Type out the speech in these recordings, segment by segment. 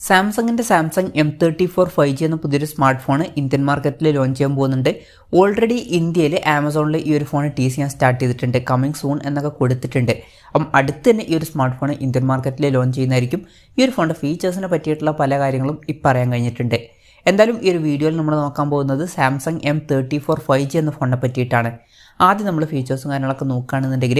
സാംസങ്ങിൻ്റെ M34 5G എന്ന പുതിയൊരു സ്മാർട്ട് ഫോൺ ഇന്ത്യൻ മാർക്കറ്റിൽ ലോഞ്ച് ചെയ്യാൻ പോകുന്നുണ്ട്. ഓൾറെഡി ഇന്ത്യയിൽ ആമസോണിൽ ഈ ഒരു ഫോൺ ടീസ് ചെയ്യാൻ സ്റ്റാർട്ട് ചെയ്തിട്ടുണ്ട്. കമ്മിങ് സൂൺ എന്നൊക്കെ കൊടുത്തിട്ടുണ്ട്. അപ്പം അടുത്ത് തന്നെ ഈ ഒരു സ്മാർട്ട് ഫോൺ ഇന്ത്യൻ മാർക്കറ്റിൽ ലോഞ്ച് ചെയ്യുന്നതായിരിക്കും. ഈ ഒരു ഫോണിൻ്റെ ഫീച്ചേഴ്സിനെ പറ്റിയിട്ടുള്ള പല കാര്യങ്ങളും ഇപ്പം അറിയാൻ കഴിഞ്ഞിട്ടുണ്ട്. എന്തായാലും ഈ ഒരു വീഡിയോയിൽ നമ്മൾ നോക്കാൻ പോകുന്നത് M34 5G എന്ന ഫോണിനെ പറ്റിയിട്ടാണ്. ആദ്യം നമ്മൾ ഫീച്ചേഴ്സും കാര്യങ്ങളൊക്കെ നോക്കുകയാണെന്നുണ്ടെങ്കിൽ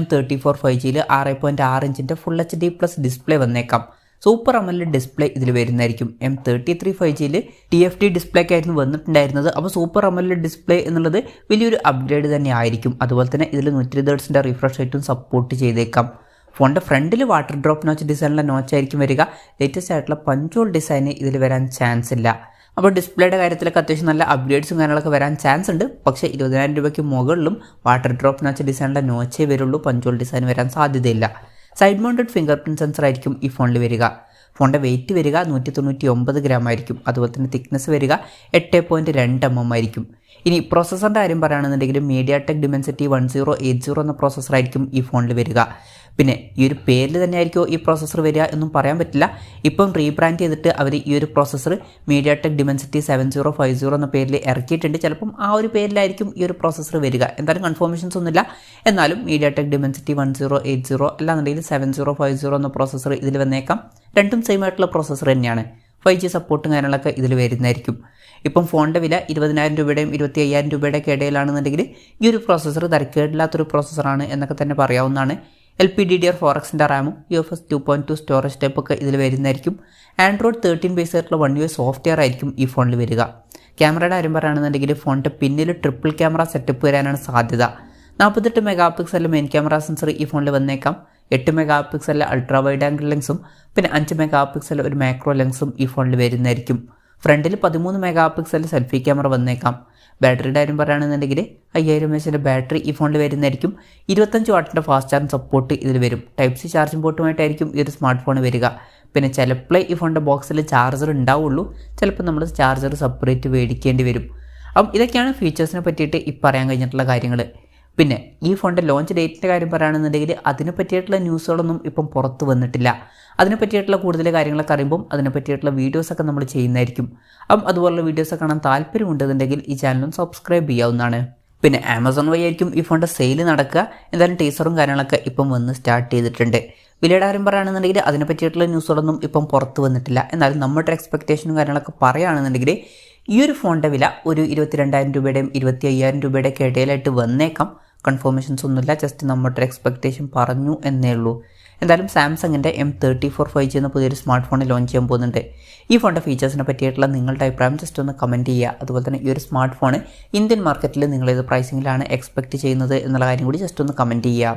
M34 5Gയിൽ 6.6 ഇഞ്ചിൻ്റെ ഫുൾ HD+ ഡിസ്പ്ലേ വന്നേക്കാം. സൂപ്പർ അമോലെഡ് ഡിസ്പ്ലേ ഇതിൽ വരുന്നതായിരിക്കും. M33 5Gയിൽ TFT ഡിസ്പ്ലേ ഒക്കെ ആയിരുന്നു വന്നിട്ടുണ്ടായിരുന്നത്. അപ്പോൾ സൂപ്പർ അമോലെഡ് ഡിസ്പ്ലേ എന്നുള്ളത് വലിയൊരു അപ്ഗ്രേഡ് തന്നെ ആയിരിക്കും. അതുപോലെ തന്നെ ഇതിൽ 120 Hz റിഫ്രഷ് റേറ്റും സപ്പോർട്ട് ചെയ്തേക്കാം. ഫോണിൻ്റെ ഫ്രണ്ടിൽ വാട്ടർ ഡ്രോപ്പ് നോച്ച് ഡിസൈനിലെ നോച്ചായിരിക്കും വരിക. ലേറ്റസ്റ്റ് ആയിട്ടുള്ള പഞ്ചോൾ ഡിസൈന് ഇതിൽ വരാൻ ചാൻസ് ഇല്ല. അപ്പോൾ ഡിസ്പ്ലേയുടെ കാര്യത്തിലൊക്കെ അത്യാവശ്യം നല്ല അപ്ഗ്രേഡ്സും കാര്യങ്ങളൊക്കെ വരാൻ ചാൻസ് ഉണ്ട്. പക്ഷേ 20,000 രൂപയ്ക്ക് മുകളിലും വാട്ടർ ഡ്രോപ്പ് നോച്ച് ഡിസൈനിലെ നോച്ചേ വരുള്ളൂ. പഞ്ചോൾ ഡിസൈൻ വരാൻ സാധ്യതയില്ല. Side mounted finger print sensor ആയിരിക്കും ഈ ഫോണിൽ വരിക. ഫോണിൻ്റെ വെയിറ്റ് വരിക 199 ഗ്രാം ആയിരിക്കും. അതുപോലെ തന്നെ തിക്നെസ് വരിക 8.2 mm ആയിരിക്കും. ഇനി പ്രോസസ്സറിൻ്റെ കാര്യം പറയുകയാണെന്നുണ്ടെങ്കിൽ mediatek dimensity 1080 എന്ന പ്രോസസ്സറായിരിക്കും ഈ ഫോണിൽ വരിക. പിന്നെ ഈ ഒരു പേരിൽ തന്നെ ആയിരിക്കുമോ ഈ പ്രോസസ്സർ വരിക എന്നും പറയാൻ പറ്റില്ല. ഇപ്പം റീബ്രാൻഡ് ചെയ്തിട്ട് അവർ ഈ ഒരു പ്രോസസ്സർ mediatek dimensity 7050 എന്ന പേരിൽ ഇറക്കിയിട്ടുണ്ട്. ചിലപ്പം ആ ഒരു പേരിലായിരിക്കും ഈ ഒരു പ്രോസസ്സർ വരിക. എന്തായാലും കൺഫർമേഷൻസ് ഒന്നുമില്ല. എന്നാലും mediatek dimensity 1080 അല്ലാന്നുണ്ടെങ്കിൽ 7050 എന്ന പ്രോസസ്സർ ഇതിൽ വന്നേക്കാം. രണ്ടും സെയിം ആയിട്ടുള്ള പ്രോസസ്സർ തന്നെയാണ്. 5G സപ്പോർട്ടും കാര്യങ്ങളൊക്കെ ഇതിൽ വരുന്നതായിരിക്കും. ഇപ്പം ഫോണിൻ്റെ വില 20,000 രൂപയുടെയും 25,000 രൂപയുടെയൊക്കെ ഇടയിലാണെന്നുണ്ടെങ്കിൽ ഈ ഒരു പ്രോസസ്സർ തരക്കേടില്ലാത്തൊരു പ്രോസസ്സറാണ് എന്നൊക്കെ തന്നെ പറയാവുന്നതാണ്. LPDDR4Xൻ്റെ റാമും UFS 2.2 സ്റ്റോറേജ് ടൈപ്പൊക്കെ ഇതിൽ വരുന്നതായിരിക്കും. ആൻഡ്രോയിഡ് 13 ബേസ് ആയിട്ടുള്ള 1UI സോഫ്റ്റ്വെയർ ആയിരിക്കും ഈ ഫോണിൽ വരിക. ക്യാമറയുടെ കാര്യം പറയുകയാണെന്നുണ്ടെങ്കിൽ ഫോണിൻ്റെ പിന്നിൽ ട്രിപ്പിൾ ക്യാമറ സെറ്റപ്പ് വരാനാണ് സാധ്യത. 48 MP മെയിൻ ക്യാമറ സെൻസർ ഈ ഫോണിൽ വന്നേക്കാം. 8 MP അൾട്രാ വൈഡ് ആംഗിൾ ലെൻസും പിന്നെ 5 MP ഒരു മാക്രോ ലെൻസും ഈ ഫോണിൽ വരുന്നതായിരിക്കും. ഫ്രണ്ടിൽ 13 MP സെൽഫി ക്യാമറ വന്നേക്കാം. ബാറ്ററിയുടെ കാര്യം പറയുകയാണെന്നുണ്ടെങ്കിൽ 5000 mAh ബാറ്ററി ഈ ഫോണിൽ വരുന്നതായിരിക്കും. 25 വാട്ടിൻ്റെ ഫാസ്റ്റ് ചാർജ് സപ്പോർട്ട് ഇതിൽ വരും. Type-C ചാർജിംഗ് പോർട്ടുമായിട്ടായിരിക്കും ഈ ഒരു സ്മാർട്ട് ഫോൺ വരിക. പിന്നെ ചിലപ്പോൾ ഈ ഫോണിൻ്റെ ബോക്സിൽ ചാർജർ ഉണ്ടാവുള്ളൂ. ചിലപ്പോൾ നമ്മൾ ചാർജർ സെപ്പറേറ്റ് മേടിക്കേണ്ടി വരും. അപ്പം ഇതൊക്കെയാണ് ഫീച്ചേഴ്സിനെ പറ്റിയിട്ട് ഈ പറയാൻ കഴിഞ്ഞിട്ടുള്ള കാര്യങ്ങൾ. പിന്നെ ഈ ഫോണിൻ്റെ ലോഞ്ച് ഡേറ്റിൻ്റെ കാര്യം പറയുകയാണെന്നുണ്ടെങ്കിൽ അതിനെ പറ്റിയിട്ടുള്ള ന്യൂസുകളൊന്നും ഇപ്പം പുറത്ത് വന്നിട്ടില്ല. അതിനെ പറ്റിയിട്ടുള്ള കൂടുതൽ കാര്യങ്ങളൊക്കെ അറിയുമ്പം അതിനെ പറ്റിയിട്ടുള്ള വീഡിയോസൊക്കെ നമ്മൾ ചെയ്യുന്നതായിരിക്കും. അപ്പം അതുപോലുള്ള വീഡിയോസൊക്കെ കാണാൻ താല്പര്യമുണ്ടെന്നുണ്ടെങ്കിൽ ഈ ചാനലും സബ്സ്ക്രൈബ് ചെയ്യാവുന്നതാണ്. പിന്നെ ആമസോൺ വഴി ആയിരിക്കും ഈ ഫോണിൻ്റെ സെയിൽ നടക്കുക. എന്തായാലും ടീസറും കാര്യങ്ങളൊക്കെ ഇപ്പം വന്ന് സ്റ്റാർട്ട് ചെയ്തിട്ടുണ്ട്. വിലയുടെ കാര്യം പറയുകയാണെന്നുണ്ടെങ്കിൽ അതിനെ പറ്റിയിട്ടുള്ള ന്യൂസുകളൊന്നും ഇപ്പം പുറത്ത് വന്നിട്ടില്ല. എന്നാലും നമ്മുടെ എക്സ്പെക്റ്റേഷനും കാര്യങ്ങളൊക്കെ പറയുകയാണെന്നുണ്ടെങ്കിൽ ഈ ഒരു ഫോണിൻ്റെ വില ഒരു 22,000 രൂപയുടെയും 25,000 രൂപയുടെയൊക്കെ ഇടയിലായിട്ട് വന്നേക്കാം. കൺഫർമേഷൻസ് ഒന്നുമില്ല. ജസ്റ്റ് നമ്മുടെ എക്സ്പെക്റ്റേഷൻ പറഞ്ഞു എന്നേ ഉള്ളൂ. എന്തായാലും സാംസങ്ങിൻ്റെ M34 5G എന്ന പുതിയൊരു സ്മാർട്ട് ഫോൺ ലോഞ്ച് ചെയ്യാൻ പോകുന്നുണ്ട്. ഈ ഫോണിൻ്റെ ഫീച്ചേഴ്സിനെ പറ്റിയിട്ടുള്ള നിങ്ങളുടെ അഭിപ്രായം ജസ്റ്റ് ഒന്ന് കമൻറ്റ് ചെയ്യുക. അതുപോലെ തന്നെ ഈ ഒരു സ്മാർട്ട് ഫോൺ ഇന്ത്യൻ മാർക്കറ്റിൽ നിങ്ങൾ ഏത് പ്രൈസിങ്ങിലാണ് എക്സ്പെക്റ്റ് ചെയ്യുന്നത് എന്നുള്ള കാര്യം കൂടി ജസ്റ്റ് ഒന്ന് കമൻറ്റ് ചെയ്യുക.